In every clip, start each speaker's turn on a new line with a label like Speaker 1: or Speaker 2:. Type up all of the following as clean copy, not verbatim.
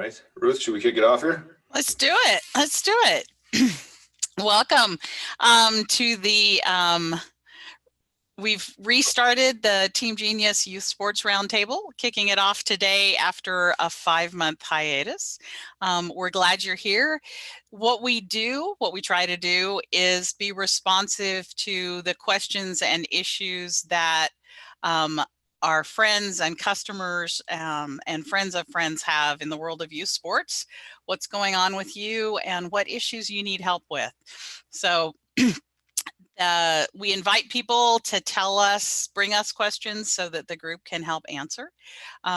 Speaker 1: right, Ruth, should we kick it off here?
Speaker 2: Let's do it. Let's do it. Welcome to the, we've restarted the TeamGenius Youth Sports Roundtable, kicking it off today after a 5-month hiatus. We're glad you're here. What we try to do is be responsive to the questions and issues that our friends and customers and friends of friends have in the world of youth sports, what's going on with you and what issues you need help with. So we invite people to bring us questions so that the group can help answer.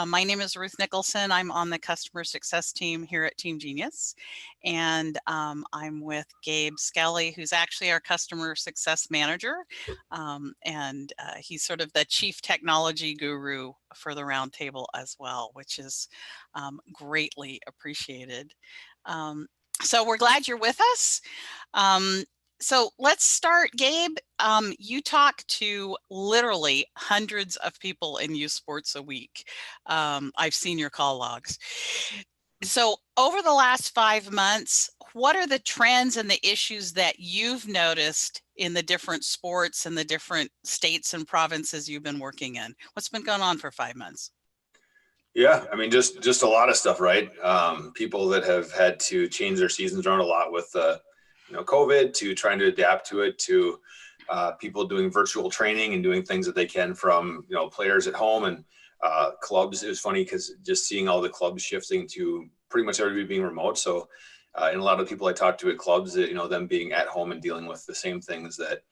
Speaker 2: My name is Ruth Nicholson. I'm on the customer success team here at TeamGenius. And I'm with Gabe Skelly, who's actually our customer success manager. And he's sort of the chief technology guru for the roundtable as well, which is greatly appreciated. So we're glad you're with us. So let's start, Gabe. You talk to literally hundreds of people in youth sports a week. I've seen your call logs. So over the last 5 months, what are the trends and the issues that you've noticed in the different sports and the different states and provinces you've been working in? What's been going on for 5 months?
Speaker 1: Yeah, I mean, just a lot of stuff, right? People that have had to change their seasons around a lot with COVID, to trying to adapt to it, to people doing virtual training and doing things that they can from players at home and clubs. It was funny because just seeing all the clubs shifting to pretty much everybody being remote. So and a lot of people I talked to at clubs, that them being at home and dealing with the same things that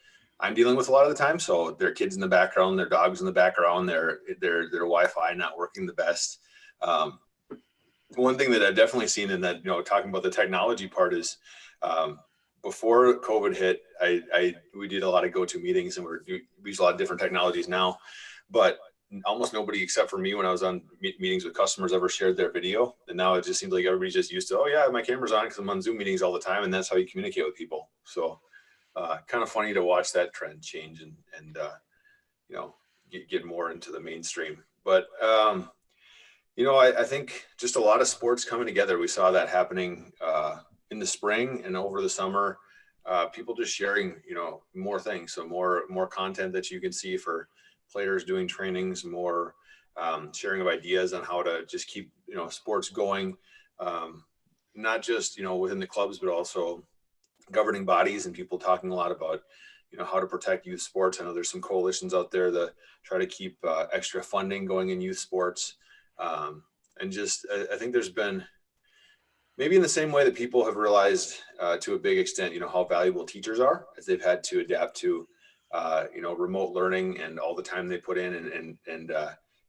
Speaker 1: I'm dealing with a lot of the time. So their kids in the background, their dogs in the background, their Wi-Fi not working the best. One thing that I've definitely seen in that, talking about the technology part is before COVID hit, we did a lot of go-to meetings, and we use a lot of different technologies now, but almost nobody except for me when I was on meetings with customers ever shared their video. And now it just seems like everybody's just used to, oh yeah, my camera's on because I'm on Zoom meetings all the time. And that's how you communicate with people. So kind of funny to watch that trend change and get more into the mainstream. But, I think just a lot of sports coming together. We saw that happening in the spring and over the summer, people just sharing, more things. So more content that you can see for players doing trainings, more sharing of ideas on how to just keep, sports going, not just, within the clubs, but also governing bodies and people talking a lot about, how to protect youth sports. I know there's some coalitions out there that try to keep extra funding going in youth sports. And just, I think there's been, maybe in the same way that people have realized to a big extent, how valuable teachers are as they've had to adapt to, remote learning and all the time they put in. And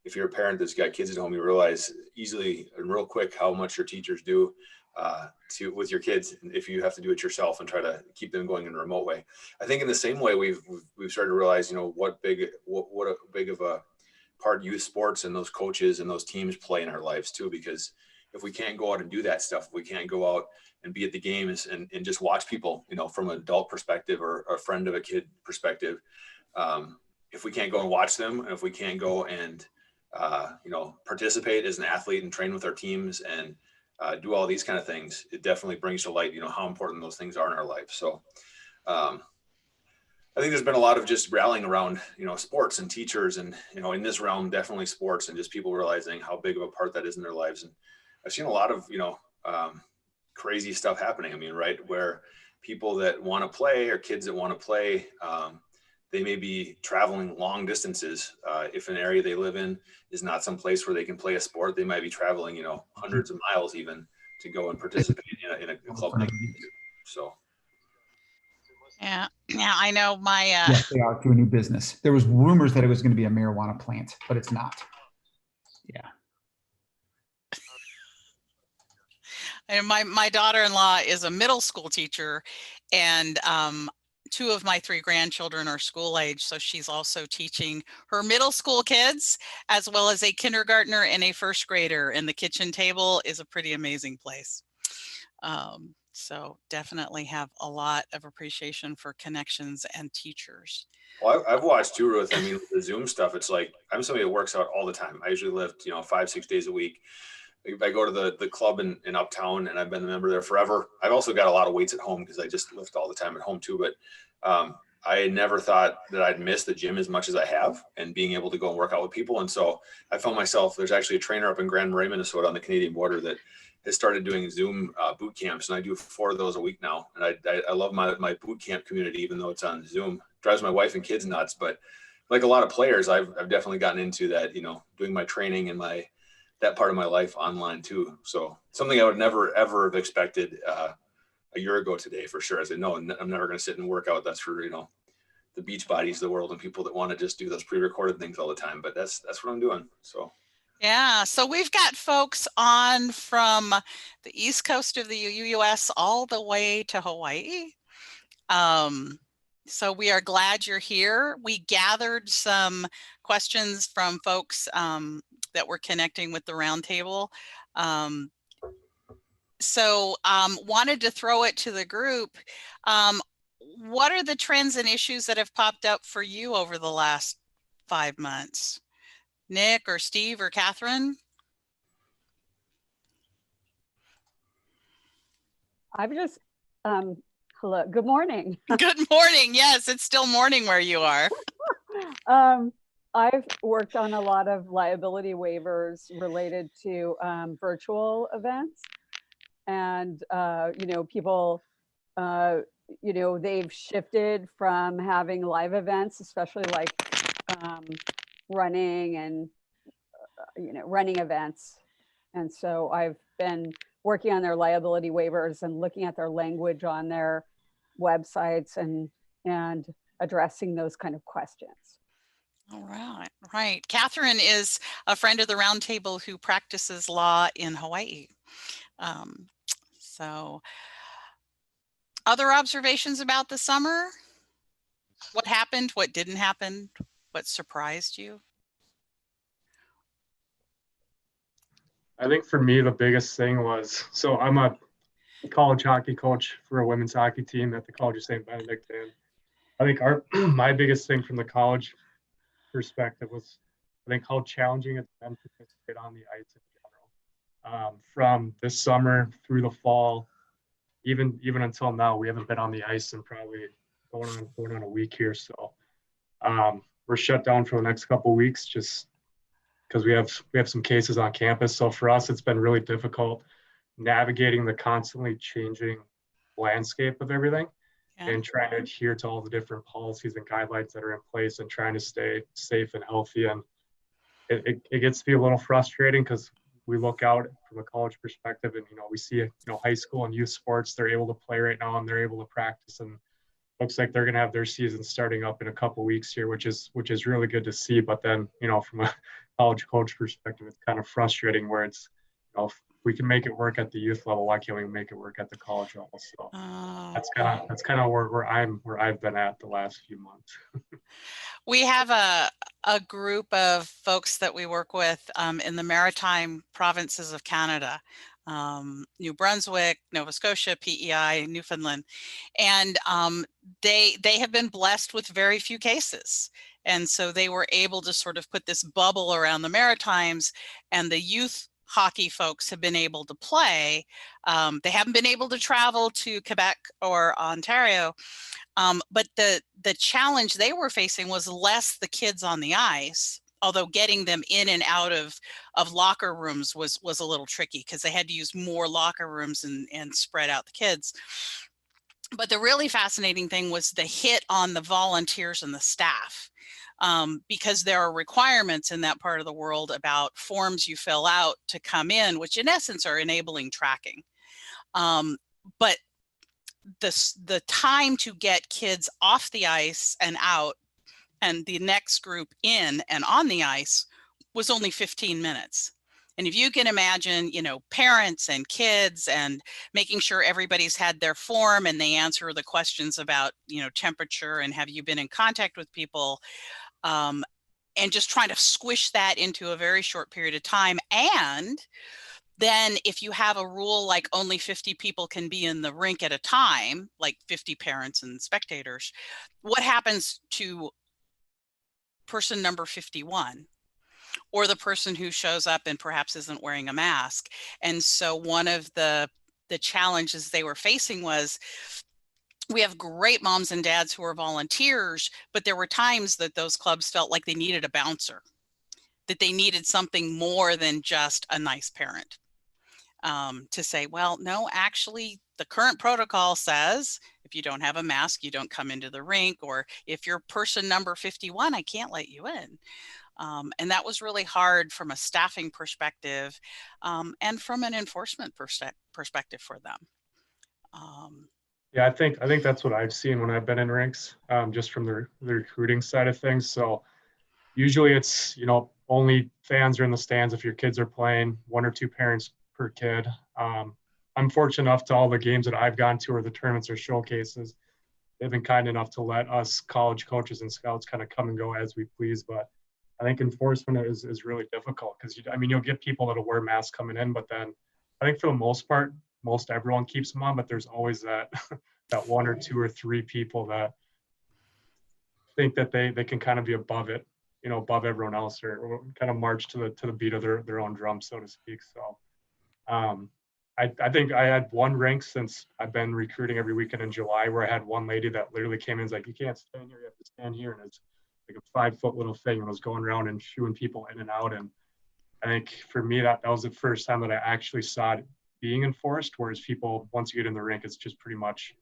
Speaker 1: if you're a parent that's got kids at home, you realize easily and real quick how much your teachers do with your kids if you have to do it yourself and try to keep them going in a remote way. I think in the same way we've started to realize, what a big of a part youth sports and those coaches and those teams play in our lives too, because if we can't go out and do that stuff, if we can't go out and be at the games and just watch people, from an adult perspective or a friend of a kid perspective, if we can't go and watch them, and if we can't go and, participate as an athlete and train with our teams and do all these kind of things, it definitely brings to light, how important those things are in our life. So I think there's been a lot of just rallying around, sports and teachers and, in this realm, definitely sports and just people realizing how big of a part that is in their lives. And I've seen a lot of, crazy stuff happening. I mean, right, where people that want to play or kids that want to play, they may be traveling long distances. If an area they live in is not some place where they can play a sport, they might be traveling, hundreds of miles even to go and participate in a club. So.
Speaker 2: Yeah, I know my.
Speaker 3: Yes, they are, to a new business. There was rumors that it was going to be a marijuana plant, but it's not. Yeah.
Speaker 2: And my daughter-in-law is a middle school teacher, and 2 of my 3 grandchildren are school age. So she's also teaching her middle school kids as well as a kindergartner and a first grader. And the kitchen table is a pretty amazing place. So definitely have a lot of appreciation for connections and teachers.
Speaker 1: Well, I've watched too, Ruth. I mean, the Zoom stuff, it's like, I'm somebody that works out all the time. I usually lift, 5-6 days a week. I go to the club in Uptown, and I've been a member there forever. I've also got a lot of weights at home because I just lift all the time at home too. But I never thought that I'd miss the gym as much as I have, and being able to go and work out with people. And so I found myself, there's actually a trainer up in Grand Marais, Minnesota on the Canadian border that has started doing Zoom boot camps. And I do 4 of those a week now. And I love my boot camp community, even though it's on Zoom. It drives my wife and kids nuts. But like a lot of players, I've definitely gotten into that, doing my training and that part of my life online too. So something I would never, ever have expected a year ago today, for sure. I said, no, I'm never going to sit and work out. That's for, the beach bodies of the world and people that want to just do those pre-recorded things all the time. But that's what I'm doing. So.
Speaker 2: Yeah, so we've got folks on from the East Coast of the US all the way to Hawaii. So we are glad you're here. We gathered some questions from folks that were connecting with the roundtable. So wanted to throw it to the group. What are the trends and issues that have popped up for you over the last 5 months? Nick or Steve or Catherine?
Speaker 4: I've just, hello, good morning.
Speaker 2: Good morning. Yes, it's still morning where you are.
Speaker 4: I've worked on a lot of liability waivers related to virtual events. And, people, they've shifted from having live events, especially like running and, running events. And so I've been working on their liability waivers and looking at their language on their websites and addressing those kind of questions.
Speaker 2: All right, right. Catherine is a friend of the roundtable who practices law in Hawaii. So other observations about the summer? What happened? What didn't happen? What surprised you?
Speaker 5: I think for me, the biggest thing was, so I'm a college hockey coach for a women's hockey team at the College of St. Benedict. And I think my biggest thing from the college perspective was, I think, how challenging it's been to participate on the ice in general. From this summer through the fall, even until now, we haven't been on the ice in probably going on a week here. So we're shut down for the next couple of weeks just because we have some cases on campus. So for us, it's been really difficult navigating the constantly changing landscape of everything and trying to adhere to all the different policies and guidelines that are in place and trying to stay safe and healthy. And it gets to be a little frustrating because we look out from a college perspective and, we see, high school and youth sports, they're able to play right now and they're able to practice, and looks like they're going to have their season starting up in a couple of weeks here, which is really good to see. But then, from a college coach perspective, it's kind of frustrating where it's, if we can make it work at the youth level, why can't we make it work at the college level? So that's kind of where I've been at the last few months.
Speaker 2: We have a group of folks that we work with in the maritime provinces of Canada, New Brunswick, Nova Scotia, PEI, Newfoundland, and they have been blessed with very few cases. And so they were able to sort of put this bubble around the Maritimes, and the youth hockey folks have been able to play. They haven't been able to travel to Quebec or Ontario, but the challenge they were facing was less the kids on the ice, although getting them in and out of locker rooms was a little tricky because they had to use more locker rooms and spread out the kids. But the really fascinating thing was the hit on the volunteers and the staff. Because there are requirements in that part of the world about forms you fill out to come in, which in essence are enabling tracking. But the time to get kids off the ice and out and the next group in and on the ice was only 15 minutes. And if you can imagine, parents and kids and making sure everybody's had their form and they answer the questions about, temperature and have you been in contact with people, and just trying to squish that into a very short period of time. And then if you have a rule like only 50 people can be in the rink at a time, like 50 parents and spectators, what happens to person number 51? or the person who shows up and perhaps isn't wearing a mask. And so one of the challenges they were facing was, we have great moms and dads who are volunteers, but there were times that those clubs felt like they needed a bouncer, that they needed something more than just a nice parent, to say, well, no, actually the current protocol says if you don't have a mask, you don't come into the rink, or if you're person number 51, I can't let you in. And that was really hard from a staffing perspective, and from an enforcement perspective for them.
Speaker 5: Yeah, I think that's what I've seen when I've been in rinks, just from the recruiting side of things. So usually it's, only fans are in the stands if your kids are playing, 1 or 2 parents per kid. I'm fortunate enough to all the games that I've gone to, or the tournaments or showcases, they've been kind enough to let us college coaches and scouts kind of come and go as we please. But I think enforcement is really difficult because, you'll get people that'll wear masks coming in, but then I think for the most part, most everyone keeps them on, but there's always that that 1 or 2 or 3 people that think that they can kind of be above it, above everyone else, or kind of march to the beat of their own drum, so to speak. So I think I had one rink since I've been recruiting every weekend in July, where I had one lady that literally came in and was like, you can't stand here, you have to stand here. And it's like a 5-foot little thing, and was going around and shooing people in and out. And I think for me, that was the first time that I actually saw it being enforced, whereas people, once you get in the rink, it's just pretty much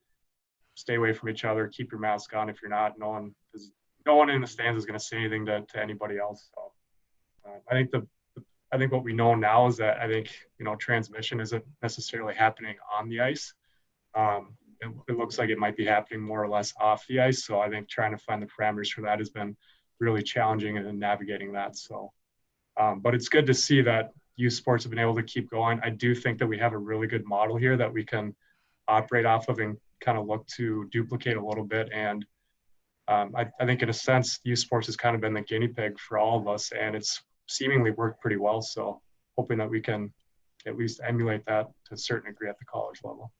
Speaker 5: stay away from each other, keep your mask on. If you're not, no one in the stands is going to say anything to anybody else. So I think what we know now is that I think, transmission isn't necessarily happening on the ice. It looks like it might be happening more or less off the ice. So I think trying to find the parameters for that has been really challenging in navigating that. So, but it's good to see that youth sports have been able to keep going. I do think that we have a really good model here that we can operate off of and kind of look to duplicate a little bit. And I think in a sense, youth sports has kind of been the guinea pig for all of us, and it's seemingly worked pretty well. So hoping that we can at least emulate that to a certain degree at the college level.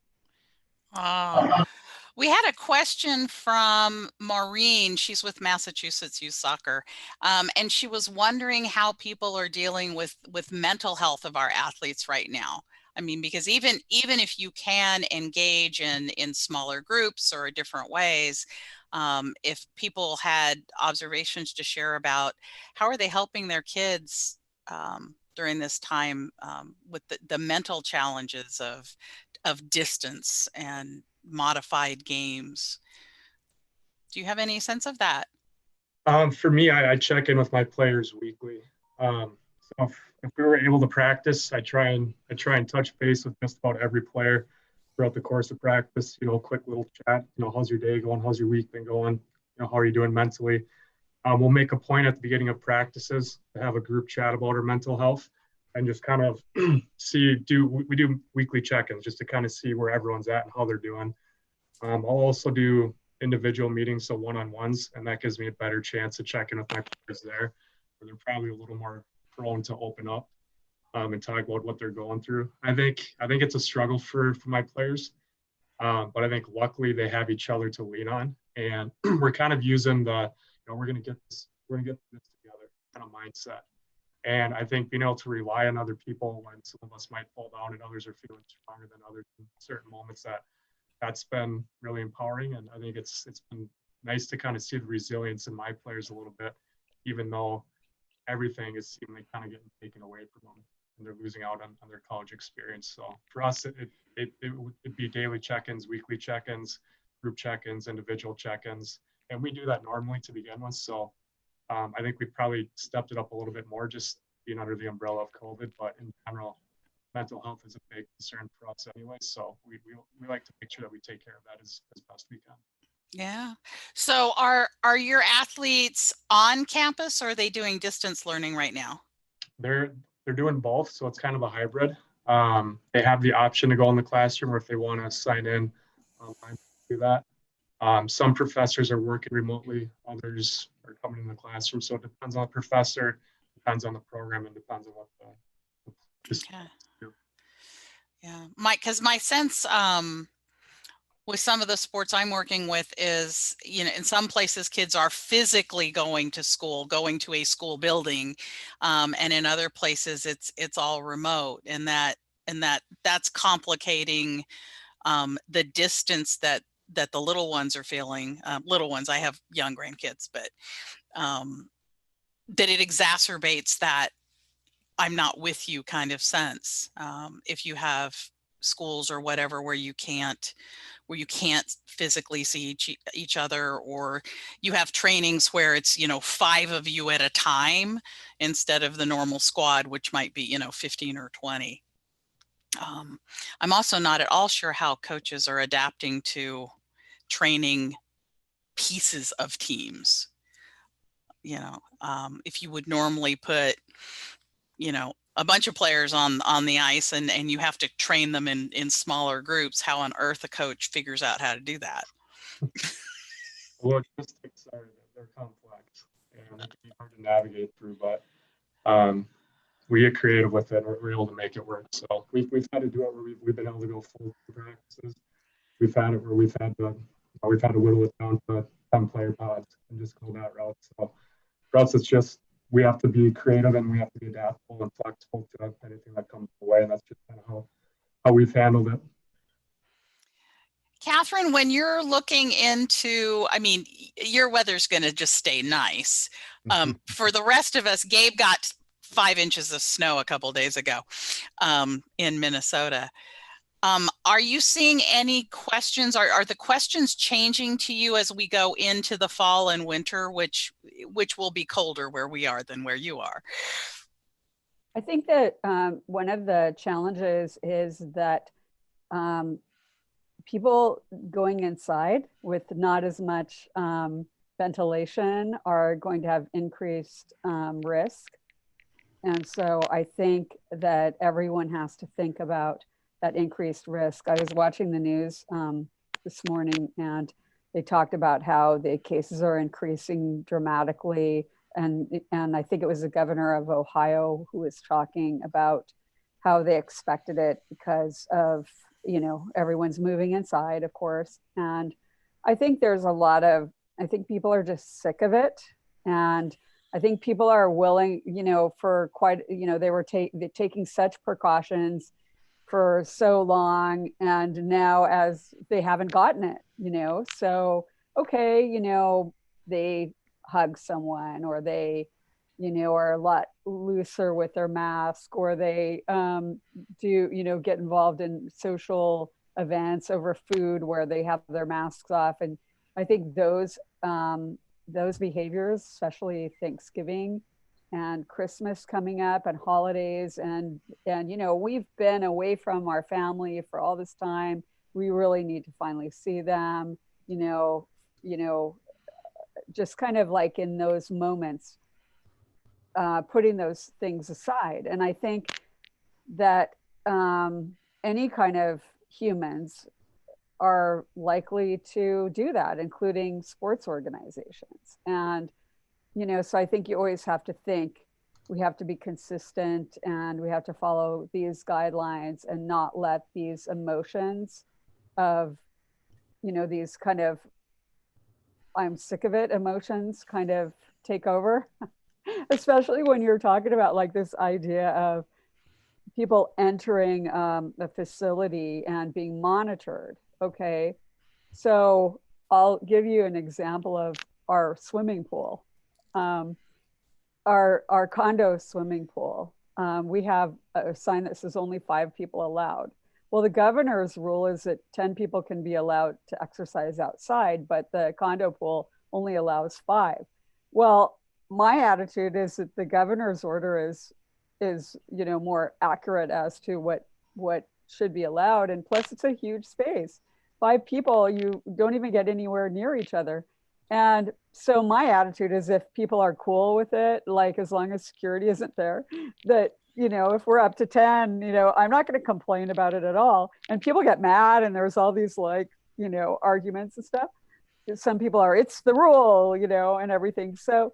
Speaker 2: We had a question from Maureen. She's with Massachusetts Youth Soccer, and she was wondering how people are dealing with mental health of our athletes right now. I mean, because even if you can engage in smaller groups or different ways, if people had observations to share about how are they helping their kids during this time, with the mental challenges of distance and modified games. Do you have any sense of that?
Speaker 5: For me, I check in with my players weekly. So if we were able to practice, I try and touch base with just about every player throughout the course of practice. Quick little chat. How's your day going? How's your week been going? How are you doing mentally? We'll make a point at the beginning of practices to have a group chat about our mental health, and just kind of we do weekly check-ins just to kind of see where everyone's at and how they're doing. I'll also do individual meetings, so one-on-ones, and that gives me a better chance to check in with my players there, where they're probably a little more prone to open up and talk about what they're going through. I think it's a struggle for my players, but I think luckily they have each other to lean on, and we're kind of using the we're going to get this together kind of mindset. And I think being able to rely on other people when some of us might fall down and others are feeling stronger than others in certain moments, that's been really empowering. And I think it's been nice to kind of see the resilience in my players a little bit, even though everything is seemingly kind of getting taken away from them and they're losing out on their college experience. So for us, it'd be daily check-ins, weekly check-ins, group check-ins, individual check-ins. And we do that normally to begin with. So I think we probably stepped it up a little bit more just being under the umbrella of COVID, but in general, mental health is a big concern for us anyway. So we like to make sure that we take care of that as best we can.
Speaker 2: Yeah. So are your athletes on campus, or are they doing distance learning right now?
Speaker 5: They're doing both. So it's kind of a hybrid. They have the option to go in the classroom, or if they want to sign in online, do that. Some professors are working remotely, others are coming in the classroom. So it depends on the professor, depends on the program, and depends on what the
Speaker 2: Okay. Yeah, because my sense with some of the sports I'm working with is, you know, in some places kids are physically going to school, going to a school building, and in other places it's all remote, and that's complicating the distance that the little ones are feeling. Little ones, I have young grandkids, but that it exacerbates that I'm not with you kind of sense. If you have schools or whatever where you can't physically see each other, or you have trainings where it's, you know, 5 of you at a time instead of the normal squad, which might be, you know, 15 or 20. I'm also not at all sure how coaches are adapting to training pieces of teams. You know, if you would normally put, you know, a bunch of players on the ice and you have to train them in smaller groups, how on earth a coach figures out how to do that?
Speaker 5: Logistics they're complex and they can be hard to navigate through, but we get creative with it. We're able to make it work. So we've had to do it where we've been able to go full practices. We've had it where we've had to whittle it down to 10-player pods and just go that route. So for us, it's just we have to be creative and we have to be adaptable and flexible to anything that comes away, and that's just kind of how we've handled it.
Speaker 2: Catherine, when you're looking into, I mean, your weather's going to just stay nice. For the rest of us, Gabe got 5 inches of snow a couple days ago in Minnesota. Are you seeing any questions? Are the questions changing to you as we go into the fall and winter, which will be colder where we are than where you are?
Speaker 4: I think that one of the challenges is that people going inside with not as much ventilation are going to have increased risk. And so I think that everyone has to think about that increased risk. I was watching the news this morning, and they talked about how the cases are increasing dramatically. And I think it was the governor of Ohio who was talking about how they expected it because of, you know, everyone's moving inside, of course. And I think there's I think people are just sick of it. And I think people are willing, you know, for quite, you know, they were taking such precautions for so long, and now as they haven't gotten it, you know, so, okay, you know, they hug someone, or they, you know, are a lot looser with their mask, or they do, you know, get involved in social events over food where they have their masks off. And I think those behaviors, especially Thanksgiving and Christmas coming up and holidays, and you know, we've been away from our family for all this time. We really need to finally see them, you know, just kind of like in those moments, putting those things aside. And I think that any kind of humans are likely to do that, including sports organizations. And you know, so I think you always have to think, we have to be consistent and we have to follow these guidelines and not let these emotions of, you know, these kind of, I'm sick of it emotions kind of take over, especially when you're talking about like this idea of people entering a facility and being monitored. Okay. So I'll give you an example of our swimming pool. Our condo swimming pool, we have a sign that says only 5 people allowed. Well, the governor's rule is that 10 people can be allowed to exercise outside, but the condo pool only allows 5. Well, my attitude is that the governor's order is, you know, more accurate as to what should be allowed. And plus it's a huge space. 5 people, you don't even get anywhere near each other. And so my attitude is, if people are cool with it, like as long as security isn't there, that, you know, if we're up to 10, you know, I'm not going to complain about it at all. And people get mad and there's all these like, you know, arguments and stuff. Some people are, it's the rule, you know, and everything. So,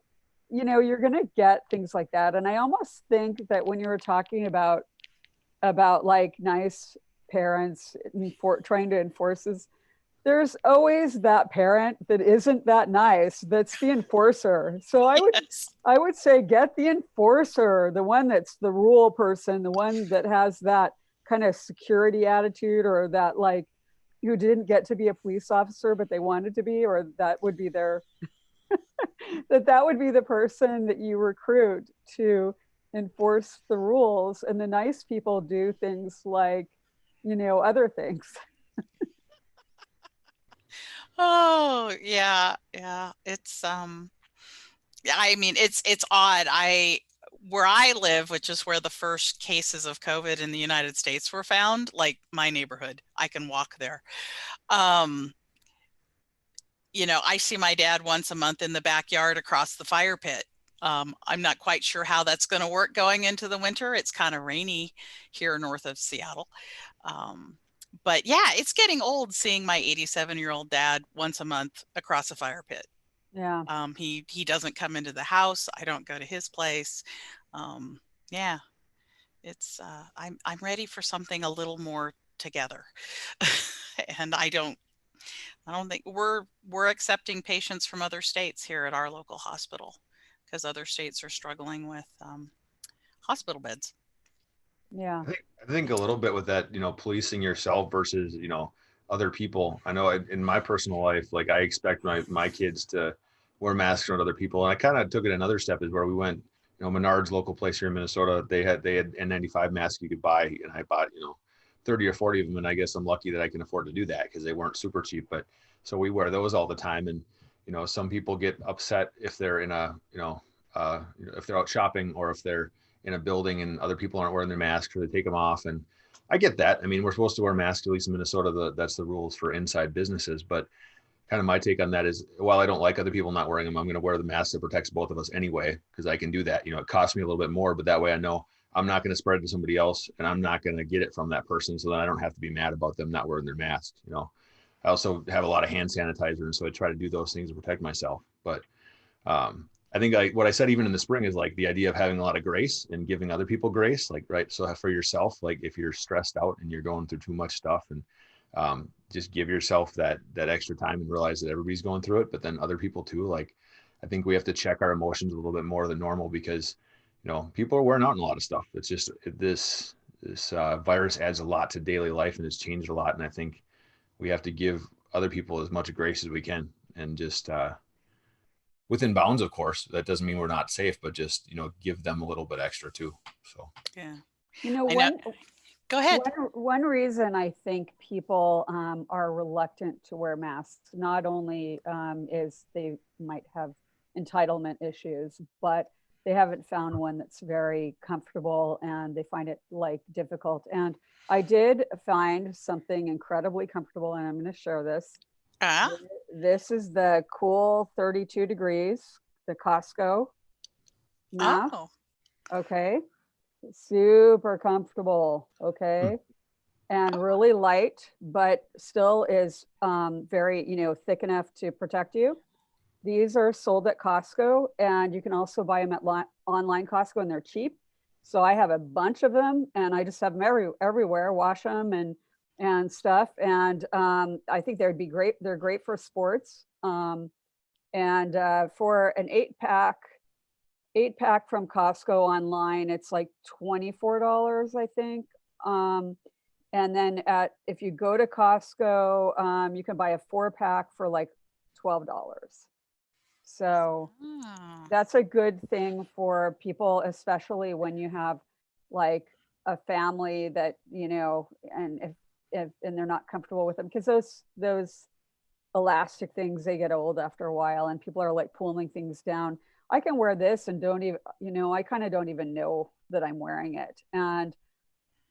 Speaker 4: you know, you're going to get things like that. And I almost think that when you were talking about like nice parents trying to enforce this, there's always that parent that isn't that nice, that's the enforcer. So
Speaker 2: Yes.
Speaker 4: I would say get the enforcer, the one that's the rule person, the one that has that kind of security attitude, or that like who didn't get to be a police officer but they wanted to be, or that would be their that would be the person that you recruit to enforce the rules. And the nice people do things like, other things.
Speaker 2: Oh, yeah, yeah. It's I mean, it's odd. Where I live, which is where the first cases of COVID in the United States were found, like my neighborhood, I can walk there. Um, I see my dad once a month in the backyard across the fire pit. I'm not quite sure how that's going to work going into the winter. It's kind of rainy here north of Seattle. But yeah, it's getting old seeing my 87-year-old dad once a month across a fire pit.
Speaker 4: Yeah.
Speaker 2: He doesn't come into the house. I don't go to his place. Yeah, it's I'm ready for something a little more together. And I don't think we're accepting patients from other states here at our local hospital, because other states are struggling with hospital beds.
Speaker 4: Yeah.
Speaker 1: I think a little bit with that, policing yourself versus, other people. I know in my personal life, like I expect my kids to wear masks around other people. And I kind of took it another step is where we went, Menard's local place here in Minnesota, they had N95 masks you could buy. And I bought, 30 or 40 of them. And I guess I'm lucky that I can afford to do that because they weren't super cheap. But so we wear those all the time. And, some people get upset if they're in a, if they're out shopping or if they're in a building and other people aren't wearing their masks or they take them off. And I get that. I mean, we're supposed to wear masks, at least in Minnesota, that's the rules for inside businesses. But kind of my take on that is, while I don't like other people not wearing them, I'm going to wear the mask that protects both of us anyway, because I can do that. It costs me a little bit more, but that way I know I'm not going to spread it to somebody else and I'm not going to get it from that person. So then I don't have to be mad about them not wearing their mask. I also have a lot of hand sanitizer. And so I try to do those things to protect myself. But I think what I said even in the spring is like the idea of having a lot of grace and giving other people grace, like, right. So for yourself, like if you're stressed out and you're going through too much stuff, and just give yourself that extra time and realize that everybody's going through it, but then other people too. Like, I think we have to check our emotions a little bit more than normal because, people are wearing out in a lot of stuff. It's just this virus adds a lot to daily life and it's changed a lot. And I think we have to give other people as much grace as we can, and just, within bounds, of course. That doesn't mean we're not safe, but just, give them a little bit extra too. So,
Speaker 2: yeah.
Speaker 4: Go
Speaker 2: ahead.
Speaker 4: One reason I think people are reluctant to wear masks, not only is they might have entitlement issues, but they haven't found one that's very comfortable and they find it like difficult. And I did find something incredibly comfortable, and I'm going to share this. This is the Cool 32 Degrees, the Costco mask.
Speaker 2: Oh.
Speaker 4: Okay. Super comfortable. Okay. And really light, but still is very, thick enough to protect you. These are sold at Costco, and you can also buy them at online Costco, and they're cheap. So I have a bunch of them and I just have them everywhere, wash them and stuff. And I think they'd be great. They're great for sports. And for an 8-pack from Costco online, it's like $24, I think. And then if you go to Costco, you can buy a 4-pack for like $12. So that's a good thing for people, especially when you have like a family that, and if they're not comfortable with them, because those elastic things, they get old after a while and people are like pulling things down. I can wear this and don't even, I kind of don't even know that I'm wearing it. And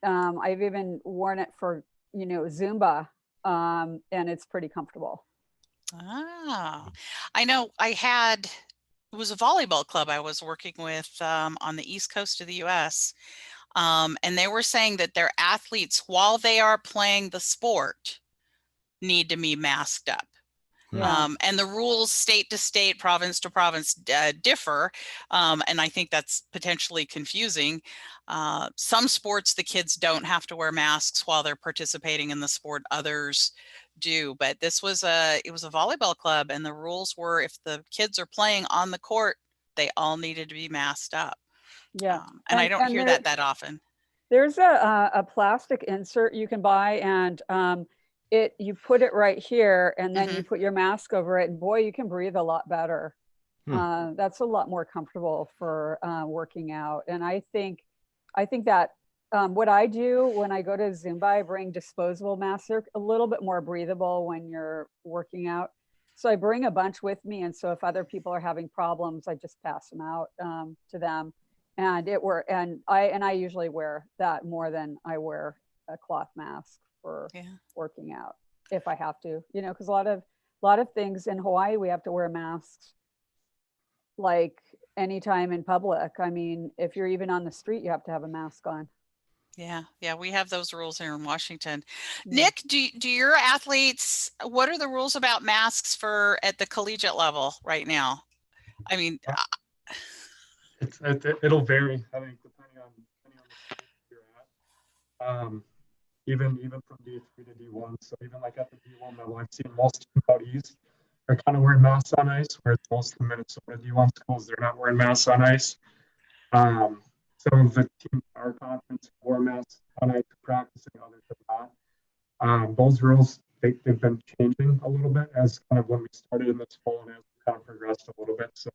Speaker 4: I've even worn it for, Zumba, and it's pretty comfortable.
Speaker 2: I know it was a volleyball club I was working with on the East Coast of the US. And they were saying that their athletes, while they are playing the sport, need to be masked up.
Speaker 4: Yeah.
Speaker 2: And the rules state to state, province to province differ. And I think that's potentially confusing. Some sports, the kids don't have to wear masks while they're participating in the sport. Others do. But this was it was a volleyball club, and the rules were if the kids are playing on the court, they all needed to be masked up.
Speaker 4: Yeah.
Speaker 2: And I don't hear
Speaker 4: there,
Speaker 2: that often.
Speaker 4: There's a plastic insert you can buy, and you put it right here, and then you put your mask over it, and boy, you can breathe a lot better. That's a lot more comfortable for working out. And I think that what I do when I go to Zumba, I bring disposable masks. They're a little bit more breathable when you're working out. So I bring a bunch with me. And so if other people are having problems, I just pass them out to them. And I usually wear that more than I wear a cloth mask for working out if I have to, because a lot of things in Hawaii, we have to wear masks like anytime in public. I mean, if you're even on the street, you have to have a mask on.
Speaker 2: Yeah, we have those rules here in Washington. Nick, do your athletes, what are the rules about masks at the collegiate level right now? I mean,
Speaker 5: it'll vary, I think, depending on the school you're at. Even from D3 to D1. So even like at the D1 level, I've seen most teams out east are kind of wearing masks on ice, whereas most of the Minnesota D1 schools, they're not wearing masks on ice. Some of the teams in our conference wore masks on ice practicing, others have not. Those rules, they've been changing a little bit as kind of when we started in this fall and as we kind of progressed a little bit. So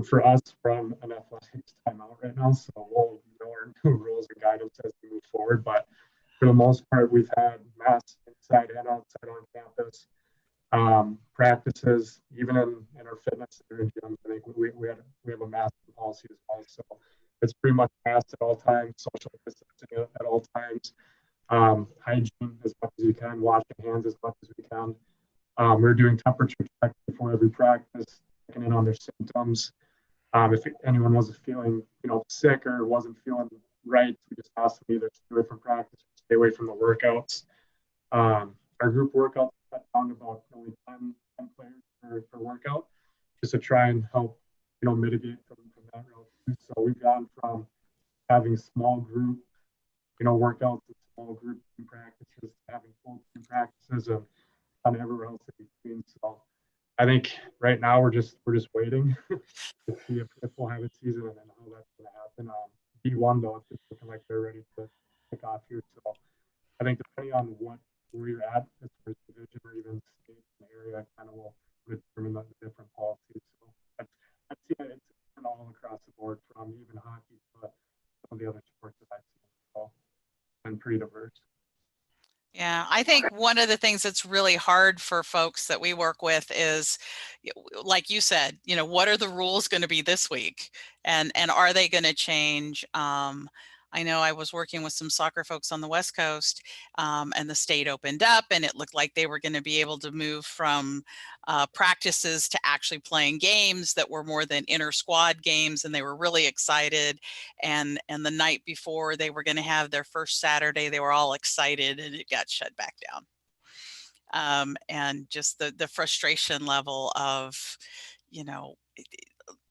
Speaker 5: for us, we're on an athletics timeout right now, so we'll know our new rules and guidance as we move forward. But for the most part, we've had masks inside and outside on campus. Practices, even in our fitness center gyms, I think we have a mask policy as well. So it's pretty much masked at all times, social distancing at all times, hygiene as much as you can, washing hands as much as we can. We're doing temperature checks before every practice, checking in on their symptoms. If anyone wasn't feeling, sick or wasn't feeling right, we just asked them either stay away from practice or stay away from the workouts. Our group workouts cut down to about only 10 players per workout, just to try and help, mitigate from that route. So we've gone from having small group, workouts and small group team practices to having full team practices and everywhere else in between. So I think right now we're just waiting to see if we'll have a season and then how that's going to happen. D1 though, it's looking like they're ready to kick off here. So I think depending on where you're at as far as division or even state and area, kind of will determine the different policies. So I've seen it all across the board, from even hockey to some of the other sports that I've seen. So it's been pretty diverse.
Speaker 2: Yeah, I think one of the things that's really hard for folks that we work with is, like you said, what are the rules going to be this week, and are they going to change? I know I was working with some soccer folks on the West Coast, and the state opened up, and it looked like they were going to be able to move from practices to actually playing games that were more than inter-squad games, and they were really excited. And the night before they were going to have their first Saturday, they were all excited, and it got shut back down. And just the frustration level of,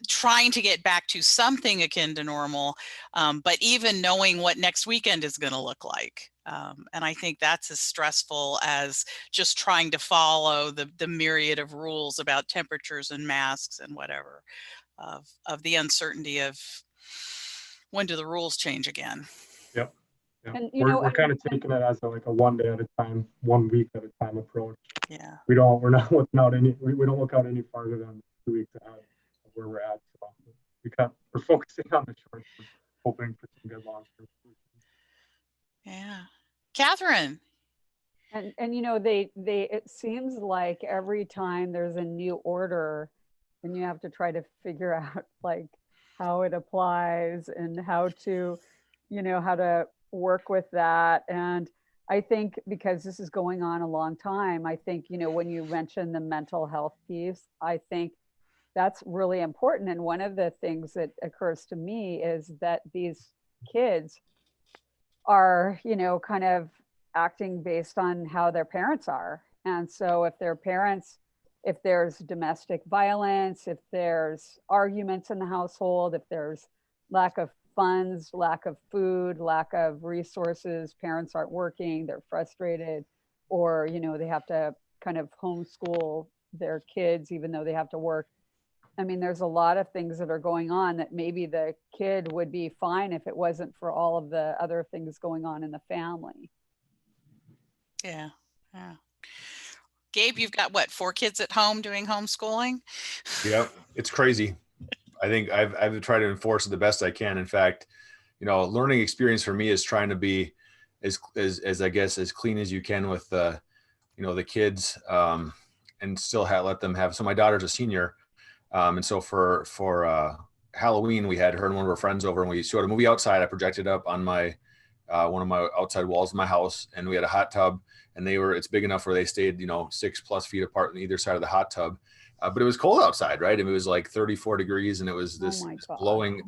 Speaker 2: trying to get back to something akin to normal, but even knowing what next weekend is going to look like. And I think that's as stressful as just trying to follow the myriad of rules about temperatures and masks and whatever, of the uncertainty of when do the rules change again.
Speaker 5: Yep.
Speaker 4: And,
Speaker 5: we're kind of taking it as a 1 day at a time, 1 week at a time approach.
Speaker 2: Yeah.
Speaker 5: We're not looking out we don't look out any farther than 2 weeks ahead of where we're at. So we're focusing on the short term, hoping for some good long term solutions.
Speaker 2: Yeah. Catherine.
Speaker 4: And they it seems like every time there's a new order, and you have to try to figure out like how it applies and how to work with that. And I think because this is going on a long time, I think, when you mention the mental health piece, I think that's really important. And one of the things that occurs to me is that these kids are, kind of acting based on how their parents are. And so if there's domestic violence, if there's arguments in the household, if there's lack of funds, lack of food, lack of resources, parents aren't working, they're frustrated, or, they have to kind of homeschool their kids, even though they have to work. I mean, there's a lot of things that are going on that maybe the kid would be fine if it wasn't for all of the other things going on in the family.
Speaker 2: Yeah. Yeah. Gabe, you've got what, 4 kids at home doing homeschooling?
Speaker 1: Yep, it's crazy. I think I've tried to enforce it the best I can. In fact, learning experience for me is trying to be as I guess as clean as you can with the kids, and still let them have. So my daughter's a senior, and so for Halloween we had her and one of her friends over, and we showed a movie outside. I projected up on my one of my outside walls of my house, and we had a hot tub, and it's big enough where they stayed 6+ feet apart on either side of the hot tub. But it was cold outside, right? And it was like 34 degrees, and it was this blowing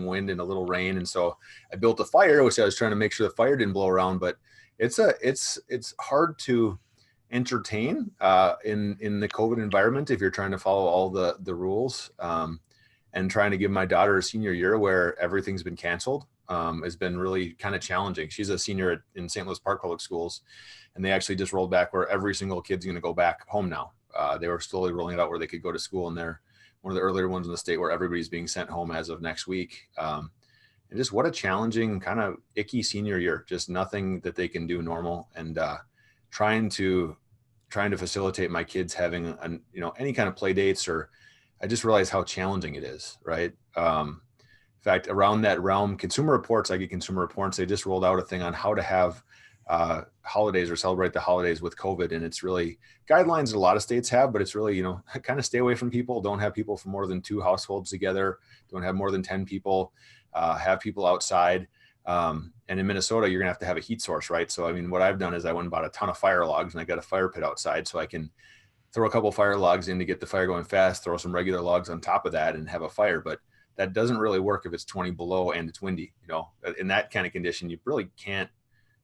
Speaker 1: wind and a little rain. And so I built a fire, which I was trying to make sure the fire didn't blow around. But it's hard to entertain in the COVID environment if you're trying to follow all the rules. And trying to give my daughter a senior year where everything's been canceled has been really kind of challenging. She's a senior in St. Louis Park Public Schools, and they actually just rolled back where every single kid's going to go back home now. They were slowly rolling it out where they could go to school, and they're one of the earlier ones in the state where everybody's being sent home as of next week. And just what a challenging, kind of icky senior year, just nothing that they can do normal, and trying to facilitate my kids having any kind of play dates, or I just realized how challenging it is, right? In fact, around that realm, Consumer Reports, I get Consumer Reports, they just rolled out a thing on how to have holidays or celebrate the holidays with COVID. And it's really guidelines that a lot of states have, but it's really, kind of stay away from people. Don't have people from more than 2 households together. Don't have more than 10 people, have people outside. And in Minnesota, you're gonna have a heat source, right? So, I mean, what I've done is I went and bought a ton of fire logs, and I got a fire pit outside so I can throw a couple fire logs in to get the fire going fast, throw some regular logs on top of that and have a fire. But that doesn't really work if it's 20 below and it's windy. In that kind of condition, you really can't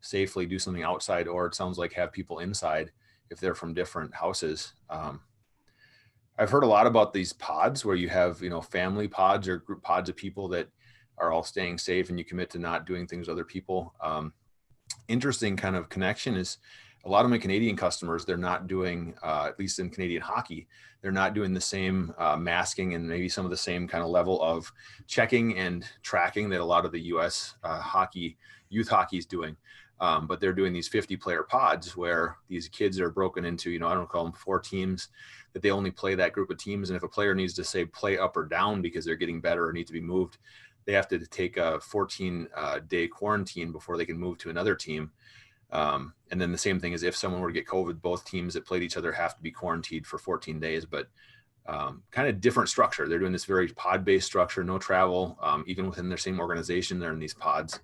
Speaker 1: safely do something outside, or it sounds like have people inside if they're from different houses. I've heard a lot about these pods where you have, family pods or group pods of people that are all staying safe, and you commit to not doing things with other people. Interesting kind of connection is a lot of my Canadian customers, they're not doing, at least in Canadian hockey, they're not doing the same masking and maybe some of the same kind of level of checking and tracking that a lot of the US youth hockey is doing. But they're doing these 50-player pods where these kids are broken into, I don't call them 4 teams, that they only play that group of teams. And if a player needs to say play up or down because they're getting better or need to be moved, they have to take a 14-day quarantine before they can move to another team. And then the same thing is if someone were to get COVID, both teams that played each other have to be quarantined for 14 days, but kind of different structure. They're doing this very pod-based structure, no travel, even within their same organization, they're in these pods.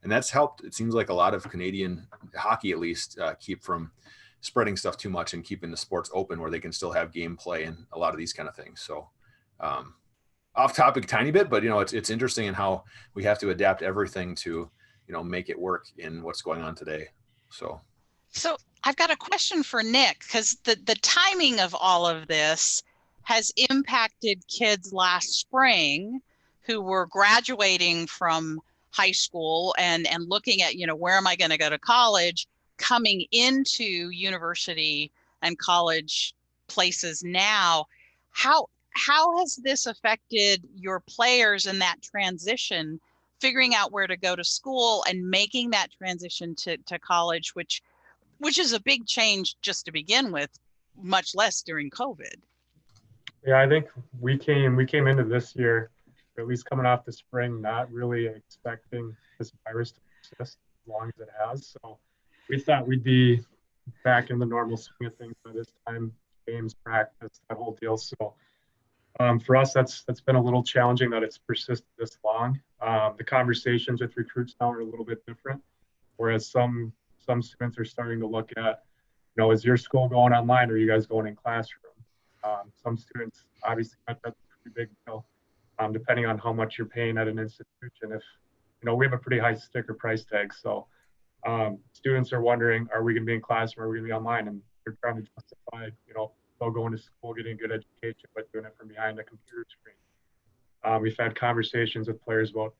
Speaker 1: And that's helped, it seems like a lot of Canadian hockey, at least, keep from spreading stuff too much and keeping the sports open where they can still have game play and a lot of these kind of things. So off topic a tiny bit, but it's interesting in how we have to adapt everything to, make it work in what's going on today. So
Speaker 2: I've got a question for Nick, because the timing of all of this has impacted kids last spring who were graduating from high school and looking at, where am I going to go to college, coming into university and college places now. How has this affected your players in that transition, figuring out where to go to school and making that transition to college, which is a big change just to begin with, much less during COVID?
Speaker 5: Yeah, I think we came into this year, or at least coming off the spring, not really expecting this virus to persist as long as it has. So we thought we'd be back in the normal swing of things by this time, games, practice, that whole deal. So for us, that's been a little challenging that it's persisted this long. The conversations with recruits now are a little bit different, whereas some students are starting to look at, is your school going online or are you guys going in classroom? Some students, obviously, that's a pretty big deal, depending on how much you're paying at an institution. If, we have a pretty high sticker price tag. So students are wondering, are we going to be in classroom or are we going to be online? And they're trying to justify, they'll go into school, getting a good education, but doing it from behind a computer screen. We've had conversations with players about,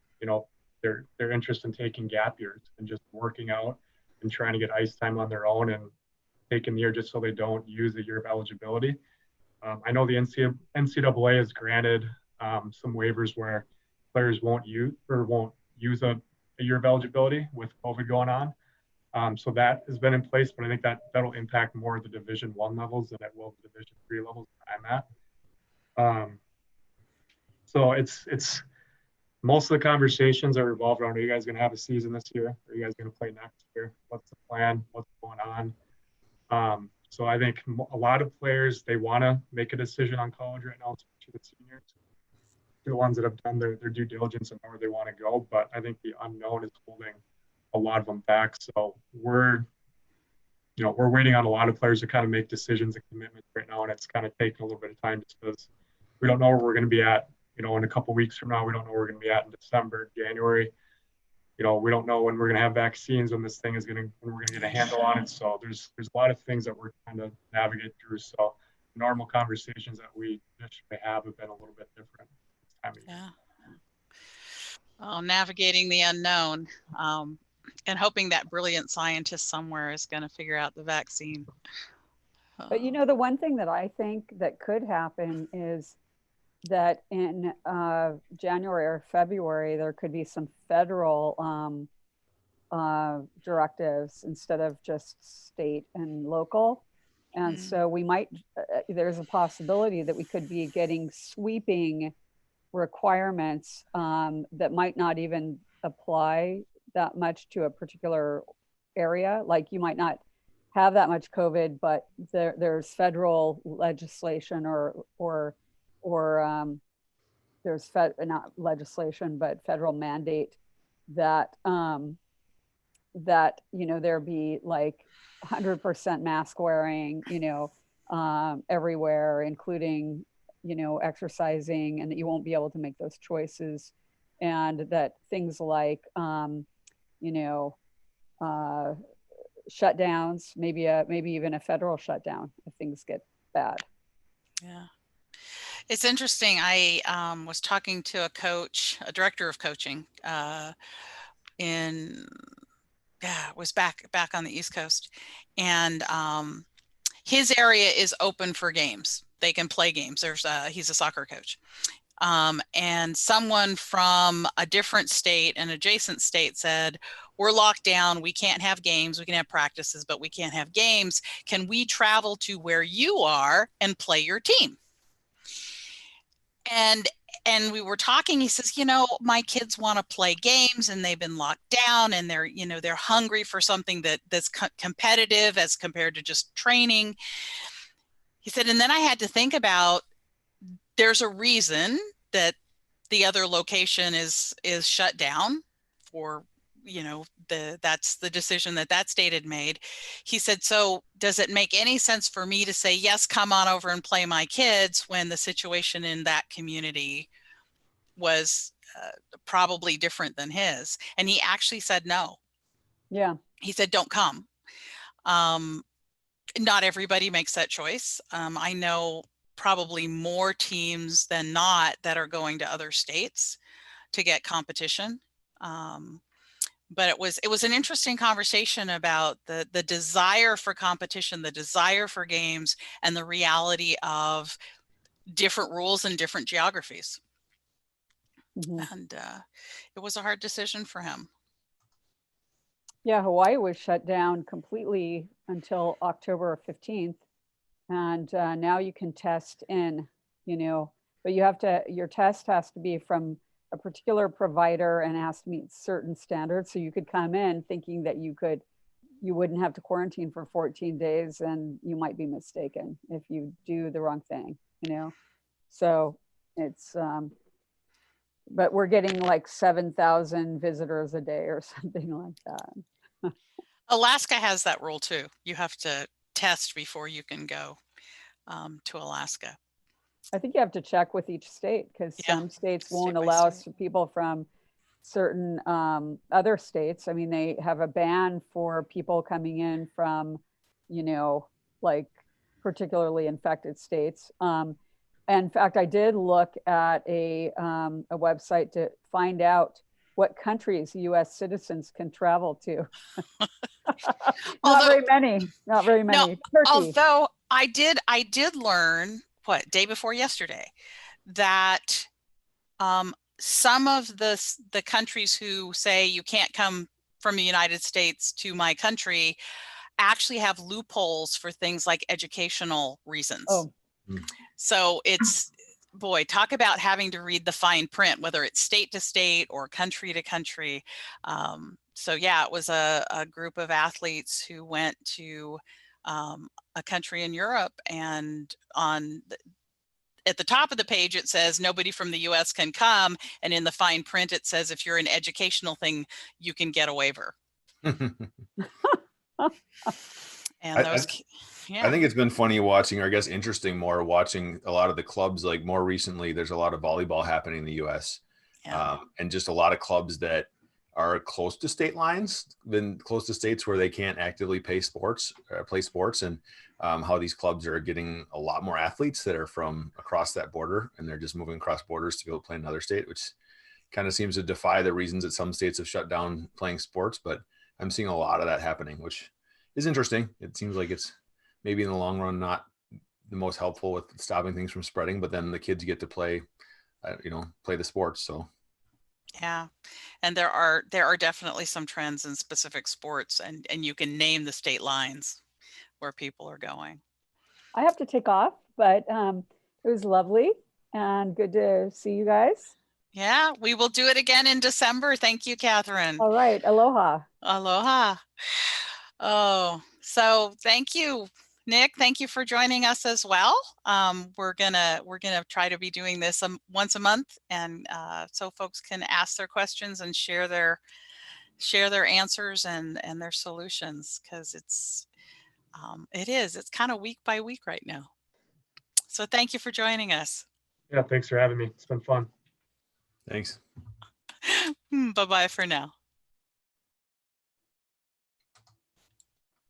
Speaker 5: their interest in taking gap years and just working out and trying to get ice time on their own. And taking the year just so they don't use the year of eligibility. I know the NCAA has granted some waivers where players won't use a year of eligibility with COVID going on. So that has been in place, but I think that'll impact more of the Division I levels than it will the Division III levels I'm at. So it's most of the conversations are revolved around, are you guys going to have a season this year? Are you guys going to play next year? What's the plan? What's going on? So I think a lot of players, they want to make a decision on college right now, especially the seniors. The ones that have done their due diligence and know where they want to go. But I think the unknown is holding a lot of them back. So we're waiting on a lot of players to kind of make decisions and commitments right now. And it's kind of taking a little bit of time just because we don't know where we're going to be at, in a couple of weeks from now. We don't know where we're going to be at in December, January. We don't know when we're going to have vaccines, when we're going to get a handle on it. So there's a lot of things that we're trying to navigate through. So normal conversations that we traditionally have been a little bit different this time of year.
Speaker 2: Yeah. Well, navigating the unknown, and hoping that brilliant scientist somewhere is going to figure out the vaccine.
Speaker 4: But the one thing that I think that could happen is that in January or February, there could be some federal directives instead of just state and local. And so we might, there's a possibility that we could be getting sweeping requirements that might not even apply that much to a particular area. Like you might not have that much COVID, but there's federal legislation or there's not legislation, but federal mandate that there be like 100% mask wearing, everywhere, including, exercising, and that you won't be able to make those choices. And that things like, shutdowns, maybe even a federal shutdown if things get bad.
Speaker 2: Yeah. It's interesting. I was talking to a director of coaching was back on the East Coast, and his area is open for games. They can play games. He's a soccer coach. And someone from a different state, an adjacent state, said, we're locked down. We can't have games. We can have practices, but we can't have games. Can we travel to where you are and play your team? And we were talking, he says, my kids want to play games and they've been locked down and they're hungry for something that's competitive as compared to just training. He said, and then I had to think about, there's a reason that the other location is shut down for, that's the decision that state had made. He said, so does it make any sense for me to say, yes, come on over and play my kids, when the situation in that community was probably different than his? And he actually said no.
Speaker 4: Yeah.
Speaker 2: He said, don't come. Not everybody makes that choice. I know probably more teams than not that are going to other states to get competition. But it was an interesting conversation about the desire for competition, the desire for games, and the reality of different rules in different geographies. Mm-hmm. And it was a hard decision for him.
Speaker 4: Yeah, Hawaii was shut down completely until October 15th. And now you can test in, but your test has to be from a particular provider and has to meet certain standards. So you could come in thinking that you wouldn't have to quarantine for 14 days, and you might be mistaken if you do the wrong thing, So it's, but we're getting like 7,000 visitors a day or something like that.
Speaker 2: Alaska has that rule too. You have to test before you can go to Alaska.
Speaker 4: I think you have to check with each state, because some states won't allow people from certain other states. I mean, they have a ban for people coming in from, like particularly infected states. In fact, I did look at a website to find out what countries U.S. citizens can travel to. Not
Speaker 2: Although-
Speaker 4: very many. Not very
Speaker 2: No,
Speaker 4: many. Turkey.
Speaker 2: Although I did learn day before yesterday that some of the countries who say you can't come from the United States to my country actually have loopholes for things like educational reasons.
Speaker 4: Oh.
Speaker 2: So it's, boy, talk about having to read the fine print, whether it's state to state or country to country. So yeah, it was a group of athletes who went to a country in Europe, and at the top of the page, it says nobody from the US can come. And in the fine print, it says if you're an educational thing, you can get a waiver. And those,
Speaker 1: I think it's been funny watching, or I guess interesting more watching a lot of the clubs. Like more recently, there's a lot of volleyball happening in the US. And just a lot of clubs that are close to state lines, then close to states where they can't actively play sports, and how these clubs are getting a lot more athletes that are from across that border, and they're just moving across borders to be able to play in another state, which kind of seems to defy the reasons that some states have shut down playing sports. But I'm seeing a lot of that happening, which is interesting. It seems like it's maybe in the long run not the most helpful with stopping things from spreading, but then the kids get to play, play the sports. So
Speaker 2: yeah, and there are definitely some trends in specific sports, and you can name the state lines where people are going.
Speaker 4: I have to take off, but it was lovely and good to see you guys.
Speaker 2: Yeah, we will do it again in December. Thank you, Catherine.
Speaker 4: All right, aloha.
Speaker 2: Aloha. Oh, so thank you, Nick. Thank you for joining us as well. We're gonna try to be doing this once a month, and so folks can ask their questions and share their answers and their solutions, because it's kind of week by week right now. So thank you for joining us.
Speaker 5: Yeah, thanks for having me. It's been fun.
Speaker 1: thanks.
Speaker 2: Bye-bye for now.